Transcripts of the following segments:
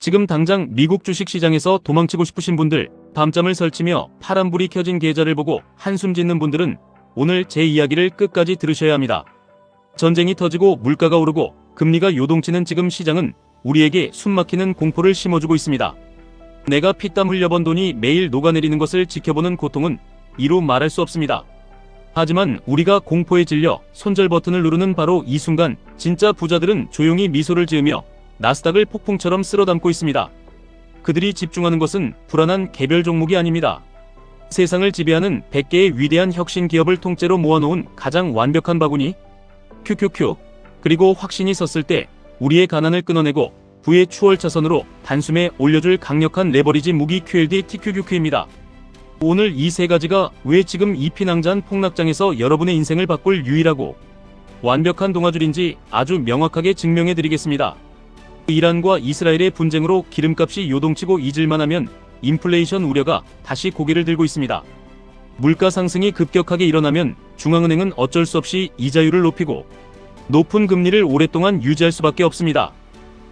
지금 당장 미국 주식시장에서 도망치고 싶으신 분들, 밤잠을 설치며 파란불이 켜진 계좌를 보고 한숨 짓는 분들은 오늘 제 이야기를 끝까지 들으셔야 합니다. 전쟁이 터지고 물가가 오르고 금리가 요동치는 지금 시장은 우리에게 숨막히는 공포를 심어주고 있습니다. 내가 피땀 흘려번 돈이 매일 녹아내리는 것을 지켜보는 고통은 이루 말할 수 없습니다. 하지만 우리가 공포에 질려 손절 버튼을 누르는 바로 이 순간 진짜 부자들은 조용히 미소를 지으며 나스닥을 폭풍처럼 쓸어담고 있습니다. 그들이 집중하는 것은 불안한 개별 종목이 아닙니다. 세상을 지배하는 100개의 위대한 혁신 기업을 통째로 모아놓은 가장 완벽한 바구니 큐큐큐. 그리고 확신이 섰을 때 우리의 가난을 끊어내고 부의 추월 차선으로 단숨에 올려줄 강력한 레버리지 무기 QLD TQQQ입니다. 오늘 이 세 가지가 왜 지금 이 피낭자한 폭락장에서 여러분의 인생을 바꿀 유일하고 완벽한 동아줄인지 아주 명확하게 증명해드리겠습니다. 이란과 이스라엘의 분쟁으로 기름값이 요동치고 잊을만하면 인플레이션 우려가 다시 고개를 들고 있습니다. 물가 상승이 급격하게 일어나면 중앙은행은 어쩔 수 없이 이자율을 높이고 높은 금리를 오랫동안 유지할 수밖에 없습니다.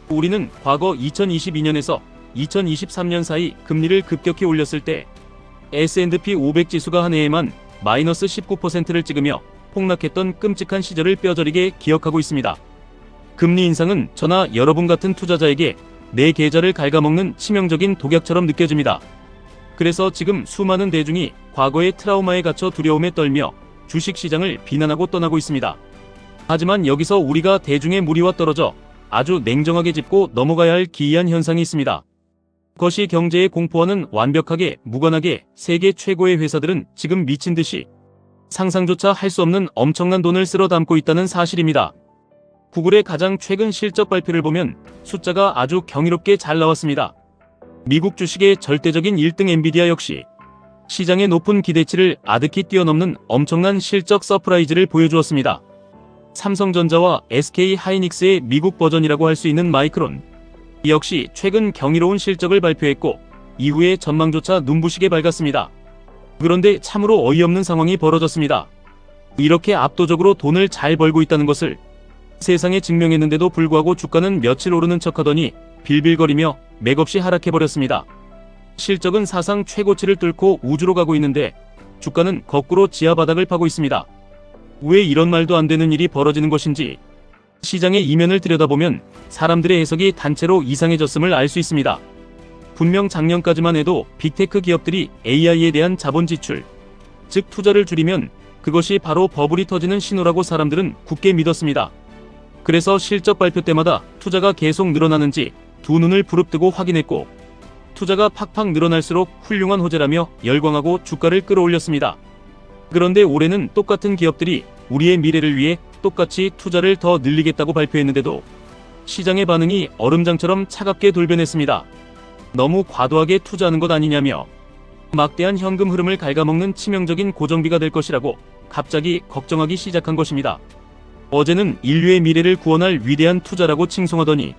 우리는 과거 2022년에서 2023년 사이 금리를 급격히 올렸을 때 S&P 500 지수가 한 해에만 마이너스 19%를 찍으며 폭락했던 끔찍한 시절을 뼈저리게 기억하고 있습니다. 금리 인상은 저나 여러분 같은 투자자에게 내 계좌를 갉아먹는 치명적인 독약처럼 느껴집니다. 그래서 지금 수많은 대중이 과거의 트라우마에 갇혀 두려움에 떨며 주식시장을 비난하고 떠나고 있습니다. 하지만 여기서 우리가 대중의 무리와 떨어져 아주 냉정하게 짚고 넘어가야 할 기이한 현상이 있습니다. 거시 경제의 공포와는 완벽하게 무관하게 세계 최고의 회사들은 지금 미친듯이 상상조차 할 수 없는 엄청난 돈을 쓸어 담고 있다는 사실입니다. 구글의 가장 최근 실적 발표를 보면 숫자가 아주 경이롭게 잘 나왔습니다. 미국 주식의 절대적인 1등 엔비디아 역시 시장의 높은 기대치를 아득히 뛰어넘는 엄청난 실적 서프라이즈를 보여주었습니다. 삼성전자와 SK 하이닉스의 미국 버전이라고 할 수 있는 마이크론 역시 최근 경이로운 실적을 발표했고 이후의 전망조차 눈부시게 밝았습니다. 그런데 참으로 어이없는 상황이 벌어졌습니다. 이렇게 압도적으로 돈을 잘 벌고 있다는 것을 세상에 증명했는데도 불구하고 주가는 며칠 오르는 척하더니 빌빌거리며 맥없이 하락해버렸습니다. 실적은 사상 최고치를 뚫고 우주로 가고 있는데 주가는 거꾸로 지하 바닥을 파고 있습니다. 왜 이런 말도 안 되는 일이 벌어지는 것인지 시장의 이면을 들여다보면 사람들의 해석이 단체로 이상해졌음을 알 수 있습니다. 분명 작년까지만 해도 빅테크 기업들이 AI에 대한 자본 지출, 즉 투자를 줄이면 그것이 바로 버블이 터지는 신호라고 사람들은 굳게 믿었습니다. 그래서 실적 발표 때마다 투자가 계속 늘어나는지 두 눈을 부릅뜨고 확인했고 투자가 팍팍 늘어날수록 훌륭한 호재라며 열광하고 주가를 끌어올렸습니다. 그런데 올해는 똑같은 기업들이 우리의 미래를 위해 똑같이 투자를 더 늘리겠다고 발표했는데도 시장의 반응이 얼음장처럼 차갑게 돌변했습니다. 너무 과도하게 투자하는 것 아니냐며 막대한 현금 흐름을 갉아먹는 치명적인 고정비가 될 것이라고 갑자기 걱정하기 시작한 것입니다. 어제는 인류의 미래를 구원할 위대한 투자라고 칭송하더니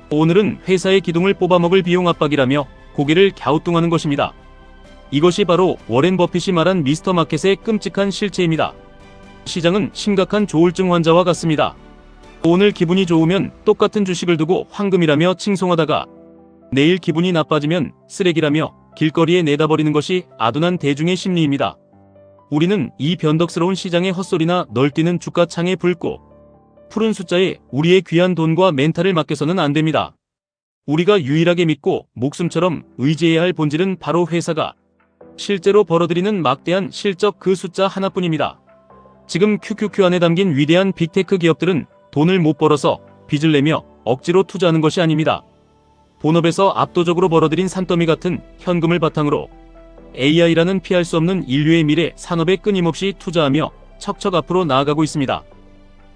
오늘은 회사의 기둥을 뽑아먹을 비용 압박이라며 고개를 갸우뚱하는 것입니다. 이것이 바로 워렌 버핏이 말한 미스터 마켓의 끔찍한 실체입니다. 시장은 심각한 조울증 환자와 같습니다. 오늘 기분이 좋으면 똑같은 주식을 두고 황금이라며 칭송하다가 내일 기분이 나빠지면 쓰레기라며 길거리에 내다버리는 것이 아둔한 대중의 심리입니다. 우리는 이 변덕스러운 시장의 헛소리나 널뛰는 주가 창에 붉고 푸른 숫자에 우리의 귀한 돈과 멘탈을 맡겨서는 안 됩니다. 우리가 유일하게 믿고 목숨처럼 의지해야 할 본질은 바로 회사가 실제로 벌어들이는 막대한 실적 그 숫자 하나뿐입니다. 지금 QQQ 안에 담긴 위대한 빅테크 기업들은 돈을 못 벌어서 빚을 내며 억지로 투자하는 것이 아닙니다. 본업에서 압도적으로 벌어들인 산더미 같은 현금을 바탕으로 AI라는 피할 수 없는 인류의 미래 산업에 끊임없이 투자하며 척척 앞으로 나아가고 있습니다.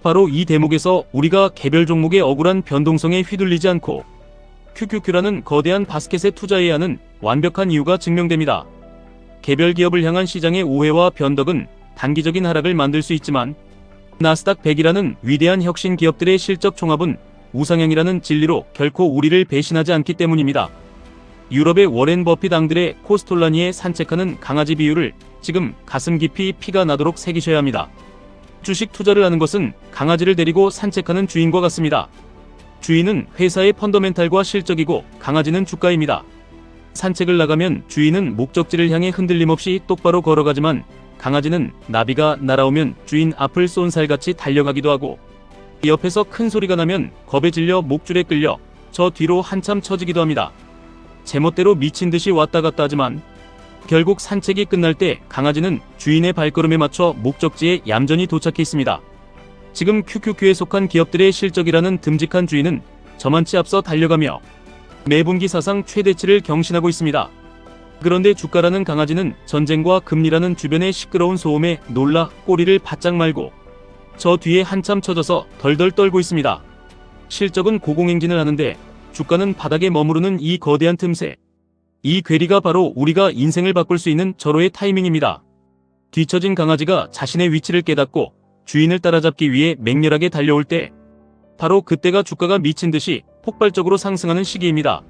바로 이 대목에서 우리가 개별 종목의 억울한 변동성에 휘둘리지 않고 QQQ라는 거대한 바스켓에 투자해야 하는 완벽한 이유가 증명됩니다. 개별 기업을 향한 시장의 오해와 변덕은 단기적인 하락을 만들 수 있지만 나스닥 100이라는 위대한 혁신 기업들의 실적 총합은 우상향이라는 진리로 결코 우리를 배신하지 않기 때문입니다. 유럽의 워렌 버핏 앙드레 코스톨라니의 산책하는 강아지 비유를 지금 가슴 깊이 피가 나도록 새기셔야 합니다. 주식 투자를 하는 것은 강아지를 데리고 산책하는 주인과 같습니다. 주인은 회사의 펀더멘탈과 실적이고 강아지는 주가입니다. 산책을 나가면 주인은 목적지를 향해 흔들림 없이 똑바로 걸어가지만 강아지는 나비가 날아오면 주인 앞을 쏜살같이 달려가기도 하고 옆에서 큰 소리가 나면 겁에 질려 목줄에 끌려 저 뒤로 한참 처지기도 합니다. 제멋대로 미친 듯이 왔다 갔다 하지만 결국 산책이 끝날 때 강아지는 주인의 발걸음에 맞춰 목적지에 얌전히 도착해 있습니다. 지금 QQQ에 속한 기업들의 실적이라는 듬직한 주인은 저만치 앞서 달려가며 매분기 사상 최대치를 경신하고 있습니다. 그런데 주가라는 강아지는 전쟁과 금리라는 주변의 시끄러운 소음에 놀라 꼬리를 바짝 말고 저 뒤에 한참 쳐져서 덜덜 떨고 있습니다. 실적은 고공행진을 하는데 주가는 바닥에 머무르는 이 거대한 틈새. 이 괴리가 바로 우리가 인생을 바꿀 수 있는 절호의 타이밍입니다. 뒤처진 강아지가 자신의 위치를 깨닫고 주인을 따라잡기 위해 맹렬하게 달려올 때 바로 그때가 주가가 미친 듯이 폭발적으로 상승하는 시기입니다.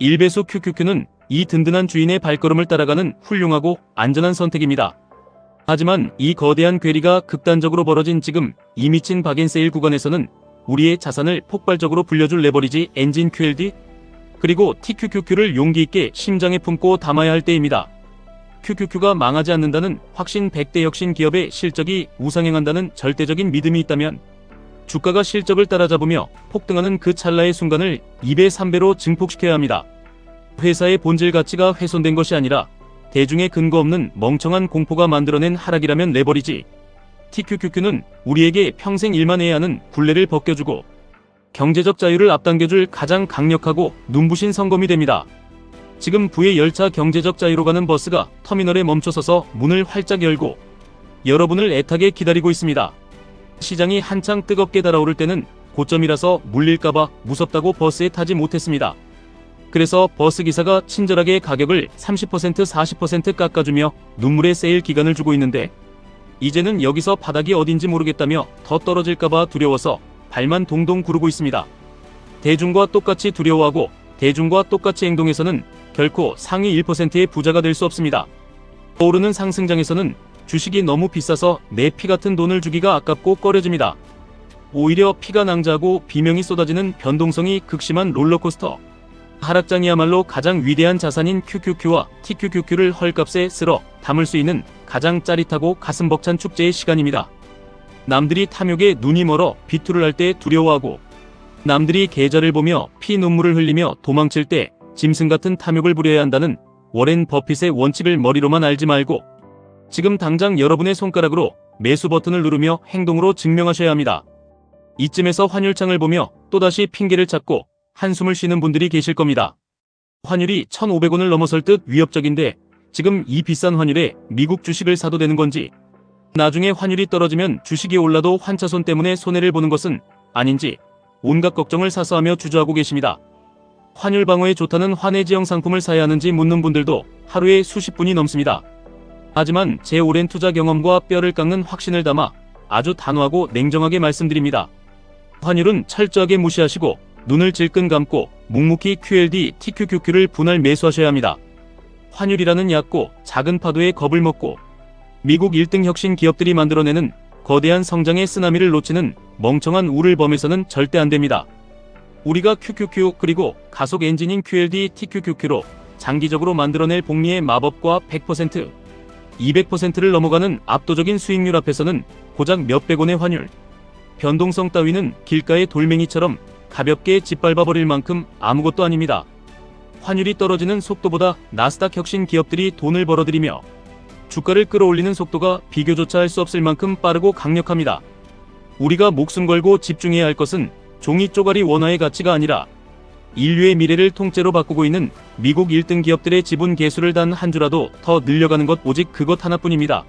1배수 QQQ는 이 든든한 주인의 발걸음을 따라가는 훌륭하고 안전한 선택입니다. 하지만 이 거대한 괴리가 극단적으로 벌어진 지금 이 미친 박앤세일 구간에서는 우리의 자산을 폭발적으로 불려줄 레버리지 엔진 QLD 그리고 TQQQ를 용기 있게 심장에 품고 담아야 할 때입니다. QQQ가 망하지 않는다는 확신 100대 혁신 기업의 실적이 우상행한다는 절대적인 믿음이 있다면 주가가 실적을 따라잡으며 폭등하는 그 찰나의 순간을 2배 3배로 증폭시켜야 합니다. 회사의 본질 가치가 훼손된 것이 아니라 대중의 근거 없는 멍청한 공포가 만들어낸 하락이라면 레버리지 TQQQ는 우리에게 평생 일만 해야 하는 굴레를 벗겨주고 경제적 자유를 앞당겨줄 가장 강력하고 눈부신 성검이 됩니다. 지금 부의 열차 경제적 자유로 가는 버스가 터미널에 멈춰서서 문을 활짝 열고 여러분을 애타게 기다리고 있습니다. 시장이 한창 뜨겁게 달아오를 때는 고점이라서 물릴까봐 무섭다고 버스에 타지 못했습니다. 그래서 버스기사가 친절하게 가격을 30% 40% 깎아주며 눈물의 세일 기간을 주고 있는데 이제는 여기서 바닥이 어딘지 모르겠다며 더 떨어질까봐 두려워서 발만 동동 구르고 있습니다. 대중과 똑같이 두려워하고 대중과 똑같이 행동해서는 결코 상위 1%의 부자가 될 수 없습니다. 오르는 상승장에서는 주식이 너무 비싸서 내 피 같은 돈을 주기가 아깝고 꺼려집니다. 오히려 피가 낭자하고 비명이 쏟아지는 변동성이 극심한 롤러코스터. 하락장이야말로 가장 위대한 자산인 QQQ와 TQQQ를 헐값에 쓸어 담을 수 있는 가장 짜릿하고 가슴 벅찬 축제의 시간입니다. 남들이 탐욕에 눈이 멀어 비투를 할 때 두려워하고 남들이 계좌를 보며 피 눈물을 흘리며 도망칠 때 짐승 같은 탐욕을 부려야 한다는 워렌 버핏의 원칙을 머리로만 알지 말고 지금 당장 여러분의 손가락으로 매수 버튼을 누르며 행동으로 증명하셔야 합니다. 이쯤에서 환율창을 보며 또다시 핑계를 찾고 한숨을 쉬는 분들이 계실 겁니다. 환율이 1,500원을 넘어설 듯 위협적인데 지금 이 비싼 환율에 미국 주식을 사도 되는 건지 나중에 환율이 떨어지면 주식이 올라도 환차손 때문에 손해를 보는 것은 아닌지 온갖 걱정을 사서하며 주저하고 계십니다. 환율 방어에 좋다는 환해지형 상품을 사야 하는지 묻는 분들도 하루에 수십 분이 넘습니다. 하지만 제 오랜 투자 경험과 뼈를 깎는 확신을 담아 아주 단호하고 냉정하게 말씀드립니다. 환율은 철저하게 무시하시고 눈을 질끈 감고 묵묵히 QLD, TQQQ를 분할 매수하셔야 합니다. 환율이라는 얕고 작은 파도에 겁을 먹고 미국 1등 혁신 기업들이 만들어내는 거대한 성장의 쓰나미를 놓치는 멍청한 우를 범해서는 절대 안됩니다. 우리가 QQQ 그리고 가속 엔진인 QLD, TQQQ로 장기적으로 만들어낼 복리의 마법과 100%, 200%를 넘어가는 압도적인 수익률 앞에서는 고작 몇백 원의 환율, 변동성 따위는 길가의 돌멩이처럼 가볍게 짓밟아버릴 만큼 아무것도 아닙니다. 환율이 떨어지는 속도보다 나스닥 혁신 기업들이 돈을 벌어들이며 주가를 끌어올리는 속도가 비교조차 할 수 없을 만큼 빠르고 강력합니다. 우리가 목숨 걸고 집중해야 할 것은 종이 쪼가리 원화의 가치가 아니라 인류의 미래를 통째로 바꾸고 있는 미국 1등 기업들의 지분 계수를 단 한 주라도 더 늘려가는 것 오직 그것 하나뿐입니다.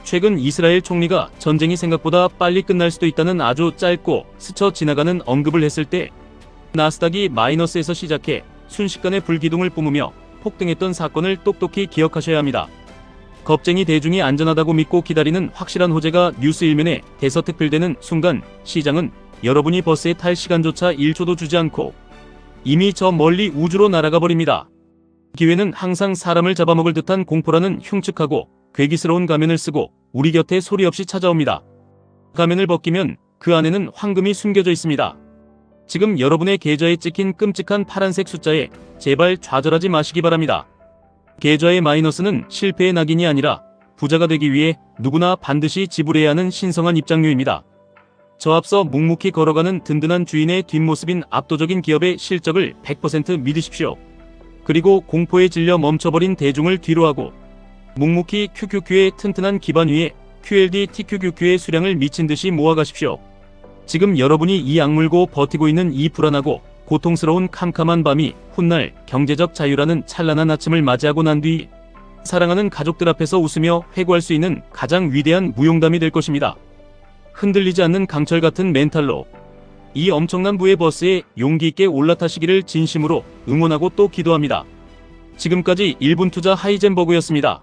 최근 이스라엘 총리가 전쟁이 생각보다 빨리 끝날 수도 있다는 아주 짧고 스쳐 지나가는 언급을 했을 때 나스닥이 마이너스에서 시작해 순식간에 불기둥을 뿜으며 폭등했던 사건을 똑똑히 기억하셔야 합니다. 겁쟁이 대중이 안전하다고 믿고 기다리는 확실한 호재가 뉴스 일면에 대서특필되는 순간 시장은 여러분이 버스에 탈 시간조차 1초도 주지 않고 이미 저 멀리 우주로 날아가 버립니다. 기회는 항상 사람을 잡아먹을 듯한 공포라는 흉측하고 괴기스러운 가면을 쓰고 우리 곁에 소리 없이 찾아옵니다. 가면을 벗기면 그 안에는 황금이 숨겨져 있습니다. 지금 여러분의 계좌에 찍힌 끔찍한 파란색 숫자에 제발 좌절하지 마시기 바랍니다. 계좌의 마이너스는 실패의 낙인이 아니라 부자가 되기 위해 누구나 반드시 지불해야 하는 신성한 입장료입니다. 저 앞서 묵묵히 걸어가는 든든한 주인의 뒷모습인 압도적인 기업의 실적을 100% 믿으십시오. 그리고 공포에 질려 멈춰버린 대중을 뒤로하고 묵묵히 QQQ의 튼튼한 기반 위에 QLD TQQQ의 수량을 미친듯이 모아가십시오. 지금 여러분이 이 악물고 버티고 있는 이 불안하고 고통스러운 캄캄한 밤이 훗날 경제적 자유라는 찬란한 아침을 맞이하고 난 뒤 사랑하는 가족들 앞에서 웃으며 회고할 수 있는 가장 위대한 무용담이 될 것입니다. 흔들리지 않는 강철 같은 멘탈로 이 엄청난 부의 버스에 용기 있게 올라타시기를 진심으로 응원하고 또 기도합니다. 지금까지 1분 투자 하이젠버그였습니다.